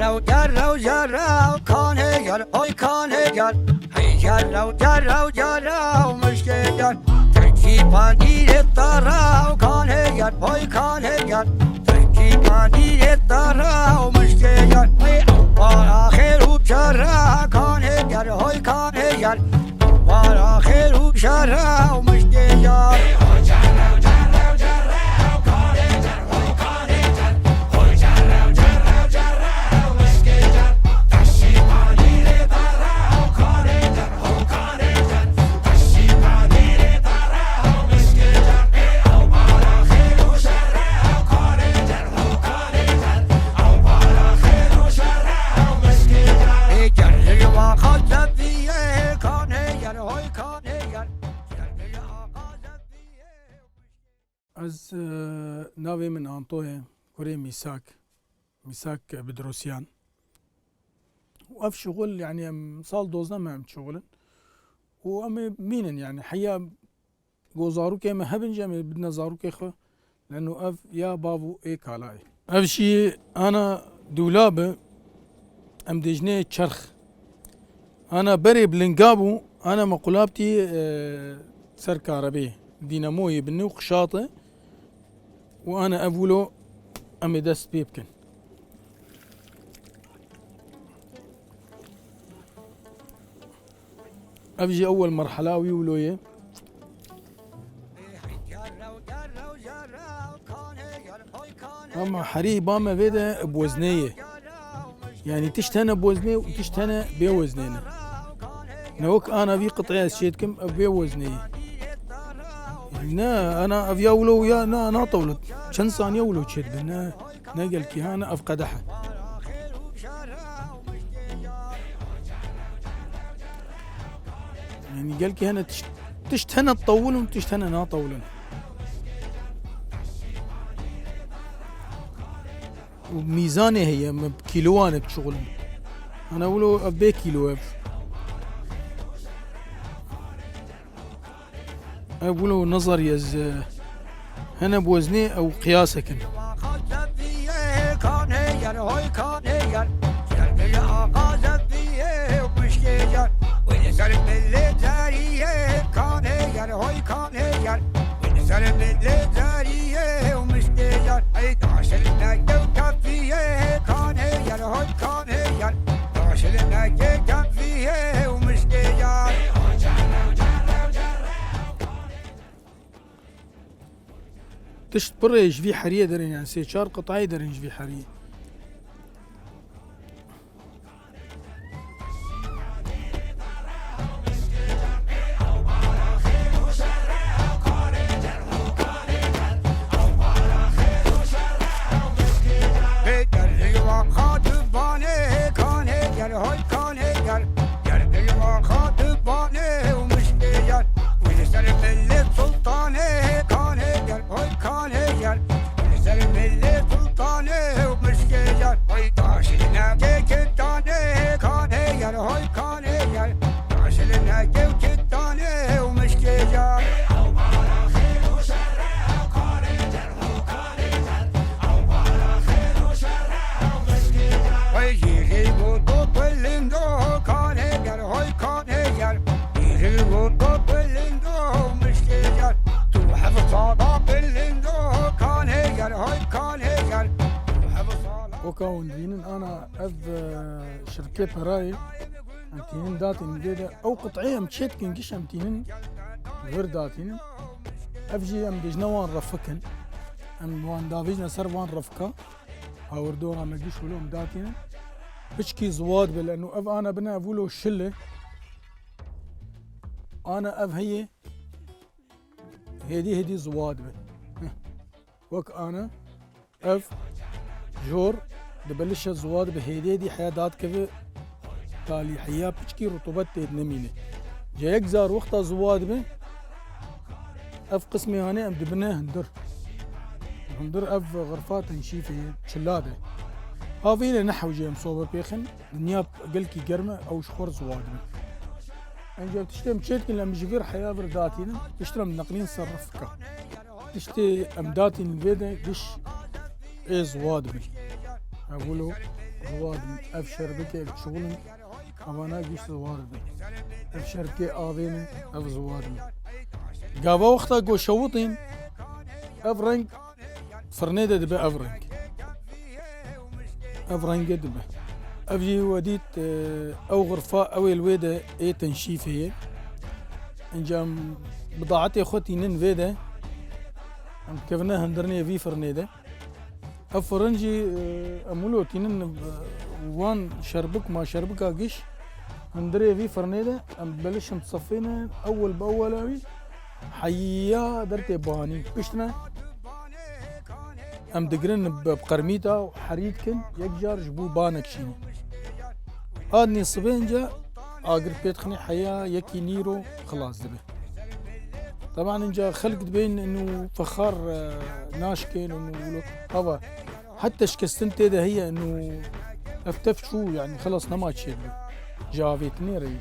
جرو جرو جرو کانه گر های کانه گر هی جرو جرو جرو مشکل گر ترکی پاندیر تراو کانه گر های کانه گر ترکی پاندیر تراو مشکل گر هی اوبار آخر و چرا کانه گر های کانه گر اوبار آخر و چرا مشکل گر از ناوی من آنطوه كوري ميساك بدروسيان وأف شغل يعني صال دوزنا ما عم شغلن وأمي مينن يعني حيا جوزاروكي ما هبن جامي بدنا زاروكي خو لأنه أف يا بابو إيه كالاي أف شي أنا دولابة أم دجني تشرخ أنا بري بلنقابو أنا مقلابتي سر كهربي ديناموي بالنوق شاطئ وأنا أبولو أمي دست بيبكن أفجي أول مرحلة ويولوية أما حري باما فيدا بوزنية يعني تشتهنا بوزنية وتشتهنا بوزنية نوك أنا في قطعية شيتكم بوزنية نا أنا أفيا ولو يا نا طولت كم ثانية ولو تشد بنا نقل كهانة أفقدها يعني قال كهانة تشتهنا تطول وتشتهنا نا طولن وميزاني هي بكيلوان بشغل أنا ولو أبي كيلو أقولوا نظري از هنا بوزني أو قياسك تشت بريش في حريه درين يعني سيشار قطعي درين في حريه وكون دينن أنا أذ شركة براي أمتينن داتين جدا أو قطعية مشيت كنجش أمتينن غير داتين أفجي أم دجنوان رفكن أم وان دافيجنا سر وان رفكا هاوردورا مجيش ولهم داتين بشكي زواد لأنه أف أنا بنا أفولو شلة أنا أف هي هدي زواد وك أنا أف جور دبلش الزواد بهدي دي حيادات كذا تالي حياة بشكي رطوبات تنمينه جايك زار وقتها زواد به اف قسمي هاني ام دبناه هندر اف غرفات نشيفه شلاده هافيله نحو جاي مصوبه بيخن نياب قلكي قرمه او شخور زواد به انجا تشتي مشيتكن لما جفير حياة برداتين تشتري من نقلين صرفكا تشتي امداتين البيضة قش ايه زواد به اقولوا زوار اف شربكه شغل اوانا جيش زوار اف شركه آذين اف زوار قابا وقتا قو شوطين اف رنج فرنيدة دبا اف رنج اف رنج دبا اف جي وديت او غرفاء او الويدة اي تنشيف هي انجام بضاعتي اخوتي نن فيدا ام كيفنا هندرني في فرنيدة اف فرنجي امولو تنين وان شربك ما شربك اقش هندري في فرنيدة ام بلش متصفينا اول باول اوي حيا درتي باني بشتنا ام دقرن بقرميتا وحريتكن يكجار جبو بانك شيني هادني صبين جا اقر بيتخني حيا يكي نيرو خلاص دبي طبعا انجا خلق تبين انه فخار ناشكين انه هذا حتى شكستنت ده هي انه افتف شو يعني خلص نما تشيل جافيتني ري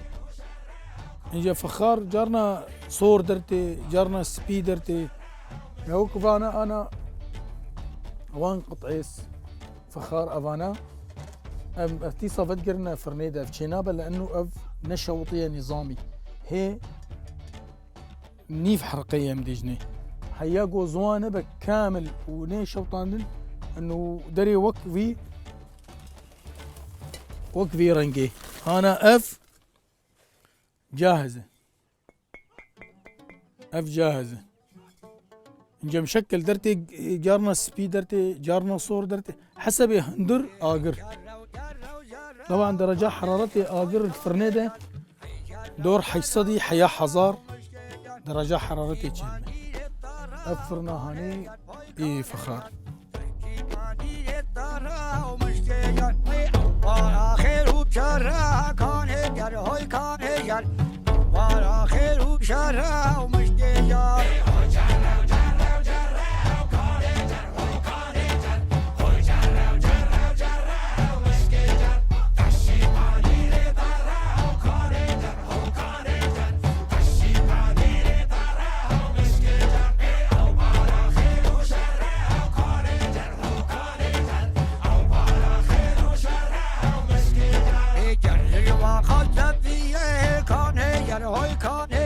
انجا فخار جارنا صور درتي جارنا سبي درتي يوك انا وان قطعيس فخار افانا ام افتي صفت قرنا فرنيدا في لانه اف نشوطيه نظامي هي نيف حرقية مديجني حياقو زوانه بكامل وني شوطان انه دري وقفي رنقي انا اف جاهزة انجا مشكل درتي جارنا سبي درتي جارنا صور درتي حسب هندر اقر طبعا درجة حرارتي اقر الفرنيدة دور حيصدي حيا حزار درجة حرارتي جدا أفرنا هاني إيه فخار Hoy